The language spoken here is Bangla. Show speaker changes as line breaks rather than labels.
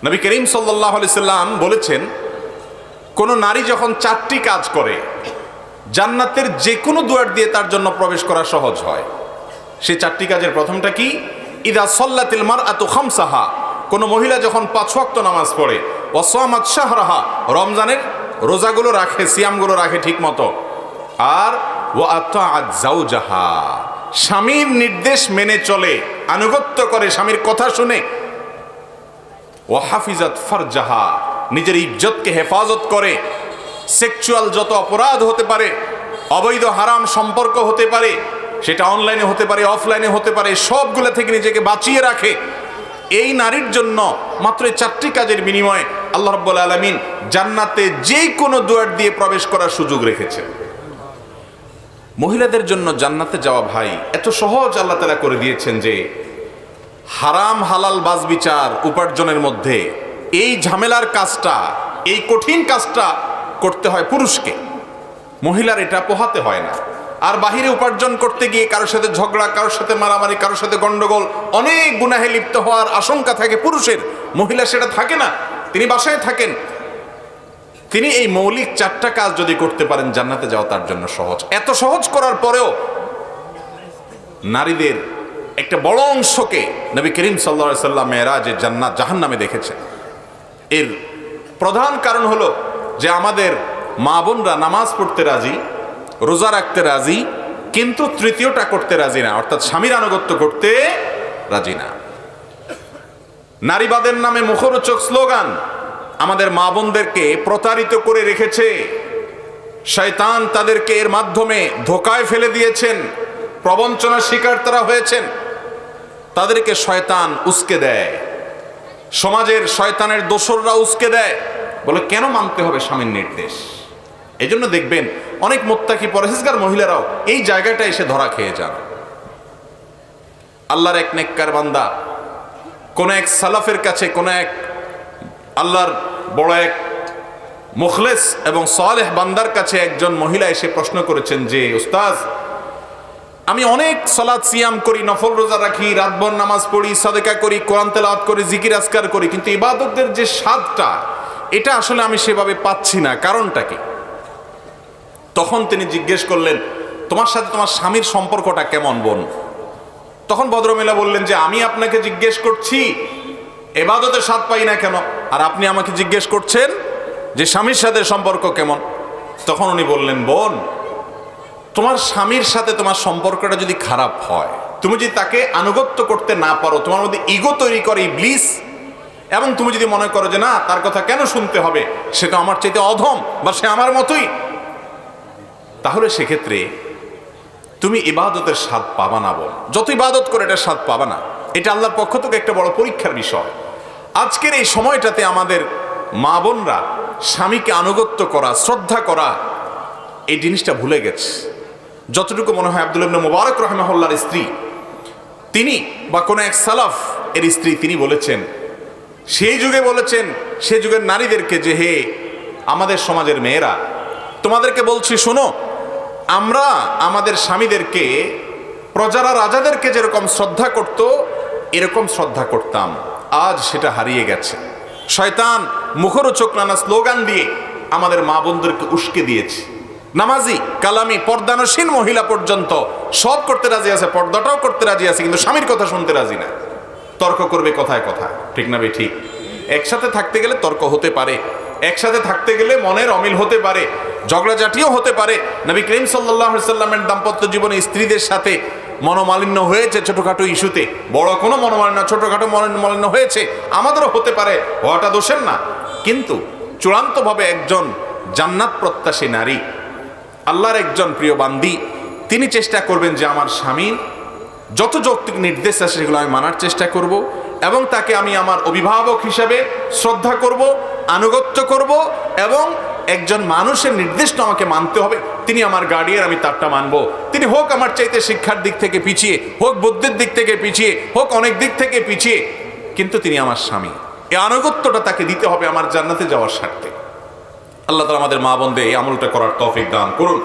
নবী করিম সাল্লাল্লাহু আলাইহি সাল্লাম বলেছেন, কোন নারী যখন 4টি কাজ করে জান্নাতের যে কোনো দুয়ার দিয়ে তার জন্য প্রবেশ করা সহজ হয়। সেই 4টি কাজের প্রথমটা কি? ইদা সাল্লাতিল মারআতু খামসাহা, কোন মহিলা যখন 5 ওয়াক্ত নামাজ পড়ে, ওয়া সামাত শাহরাহা, রমজানের রোজাগুলো রাখে, সিয়ামগুলো রাখে ঠিক মতো, আর ওয়া আতাআত যাওজাহা, স্বামীর নির্দেশ মেনে চলে, আনুগত্য করে, স্বামীর কথা শুনে, ওয়া হাফিজাত ফারজাহা, নিজের ইজ্জতকে হেফাজত করে। সেক্সুয়াল যত অপরাধ হতে পারে, অবৈধ হারাম সম্পর্ক হতে পারে, সেটা অনলাইনে হতে পারে, অফলাইনে হতে পারে, সবগুলো থেকে নিজেকে বাঁচিয়ে রাখে। এই নারীর জন্য মাত্র 4টি কাজের বিনিময়ে আল্লাহ রাব্বুল আলামিন জান্নাতে যে কোনো দুয়ার দিয়ে প্রবেশ করার সুযোগ রেখেছেন। মহিলাদের জন্য জান্নাতে যাওয়া ভাই এত সহজ আল্লাহ তাআলা করে দিয়েছেন যে হারাম হালাল বাজ বিচার উপার্জনের মধ্যে এই ঝামেলার কাজটা, এই কঠিন কাজটা করতে হয় পুরুষকে, মহিলার এটা পোহাতে হয় না। আর বাহিরে উপার্জন করতে গিয়ে কারোর সাথে ঝগড়া, কারোর সাথে মারামারি, কারোর সাথে গন্ডগোল, অনেক গুনাহে লিপ্ত হওয়ার আশঙ্কা থাকে পুরুষের। মহিলা সেটা থাকে না, তিনি বাসায় থাকেন। তিনি এই মৌলিক 4টা কাজ যদি করতে পারেন, জান্নাতে যাওয়া তার জন্য সহজ। এত সহজ করার পরেও নারীদের একটা বড় অংশকে নবী করিম সাল্লাল্লাহু আলাইহি সাল্লাম মেরাজে জান্নাত জাহান্নামে দেখেছেন। এর প্রধান কারণ হলো যে আমাদের মা বোনরা নামাজ পড়তে রাজি, রোজা রাখতে রাজি, কিন্তু তৃতীয়টা করতে রাজি না, অর্থাৎ স্বামীর আনুগত্য করতে রাজি না। নারীবাদের নামে মুখরোচক স্লোগান আমাদের মা বোনদেরকে প্রতারিত করে রেখেছে। শয়তান তাদেরকে এর মাধ্যমে ধোকায় ফেলে দিয়েছেন, প্রবঞ্চনার শিকার তারা হয়েছেন। তাদেরকে শয়তান উস্কে দেয়, সমাজের শয়তানের দোসররা উস্কে দেয়, বলে কেন মানতে হবে স্বামীর নির্দেশ। এই জন্য দেখবেন অনেক মুত্তাকি পরহেজগার মহিলারাও এই জায়গাটা এসে ধরা খেয়ে যান। আল্লাহর এক নেককার বান্দা কোন এক সালাফের কাছে, কোন এক আল্লাহর বড় এক মুখলেস এবং সালেহ বান্দার কাছে একজন মহিলা এসে প্রশ্ন করেছেন যে, উস্তাজ, আমি অনেক সালাত সিয়াম করি, নফল রোজা রাখি, রাতভর নামাজ পড়ি, সাদেকা করি, কোরআন তেলাওয়াত করি, জিকির আজকার করি, কিন্তু ইবাদতের যে স্বাদটা এটা আসলে আমি সেভাবে পাচ্ছি না, কারণটা কি? তখন তিনি জিজ্ঞেস করলেন, তোমার সাথে তোমার স্বামীর সম্পর্কটা কেমন বোন? তখন ভদ্রমহিলা বললেন যে, আমি আপনাকে জিজ্ঞেস করছি ইবাদতের স্বাদ পাই না কেন, আর আপনি আমাকে জিজ্ঞেস করছেন যে স্বামীর সাথে সম্পর্ক কেমন? তখন উনি বললেন, বোন, তোমার স্বামীর সাথে তোমার সম্পর্কটা যদি খারাপ হয়, তুমি যদি তাকে আনুগত্য করতে না পারো, তোমার মধ্যে ইগো তৈরি করে ইবলিস, এবং তুমি যদি মনে করো যে না, তার কথা কেন শুনতে হবে, সে তো আমার চাইতে অধম বা সে আমার মতোই, তাহলে সেক্ষেত্রে তুমি ইবাদতের স্বাদ পাবা না বোন। যত ইবাদত করে এটা স্বাদ পাবা না। এটা আল্লাহর পক্ষ থেকে একটা বড় পরীক্ষার বিষয়। আজকের এই সময়টাতে আমাদের মা বোনরা স্বামীকে আনুগত্য করা, শ্রদ্ধা করা, এই জিনিসটা ভুলে গেছে। যতটুকু মনে হয় আব্দুল্লাহ ইবনে মুবারক রাহিমাহুল্লাহর স্ত্রী, তিনি বা কোনো এক সালাফ এর স্ত্রী, তিনি বলেছেন, সেই যুগে বলেছেন সে যুগের নারীদেরকে যে, হে আমাদের সমাজের মেয়েরা, তোমাদেরকে বলছি শোনো, আমরা আমাদের স্বামীদেরকে, প্রজারা রাজাদেরকে যেরকম শ্রদ্ধা করত, এরকম শ্রদ্ধা করতাম। আজ সেটা হারিয়ে গেছে। শয়তান মুখরোচক নানা স্লোগান দিয়ে আমাদের মা বোনদেরকে উস্কে দিয়েছে। নামাজি, কালামি, পর্দানসীন মহিলা পর্যন্ত সব করতে রাজি আছে, পর্দাটাও করতে রাজি আছে, কিন্তু স্বামীর কথা শুনতে রাজি না। তর্ক করবে কথায় কথায়, ঠিক না ভাই? ঠিক। একসাথে থাকতে গেলে তর্ক হতে পারে, একসাথে থাকতে গেলে মনের অমিল হতে পারে, ঝগড়াঝাটিও হতে পারে। নবী করিম সাল্লাল্লাহু আলাইহি সাল্লামের দাম্পত্য জীবনে স্ত্রীদের সাথে মনোমালিন্য হয়েছে ছোটখাটো ইস্যুতে, বড় কোনো মনোমালিন্য, ছোটখাটো মনোমালিন্য হয়েছে, আমাদেরও হতে পারে, হওয়াটা দোষের না। কিন্তু চূড়ান্তভাবে একজন জান্নাত প্রত্যাশী নারী, আল্লাহর একজন প্রিয় বান্দি, তিনি চেষ্টা করবেন যে আমার স্বামীর যত যৌক্তিক নির্দেশ আছে সেগুলো আমি মানার চেষ্টা করব, এবং তাকে আমি আমার অভিভাবক হিসাবে শ্রদ্ধা করব, আনুগত্য করব, এবং একজন মানুষের নির্দেশটা আমাকে মানতে হবে। তিনি আমার গার্ডিয়ান, আমি তারটা মানব। তিনি হোক আমার চাইতে শিক্ষার দিক থেকে পিছিয়ে, হোক বুদ্ধির দিক থেকে পিছিয়ে, হোক অনেক দিক থেকে পিছিয়ে, কিন্তু তিনি আমার স্বামী। এই আনুগত্যটা তাকে দিতে হবে আমার জান্নাতে যাওয়ার স্বার্থে। আল্লাহ তাআলা আমাদের মা বোনদের এই আমলটা করার তৌফিক দান করুন।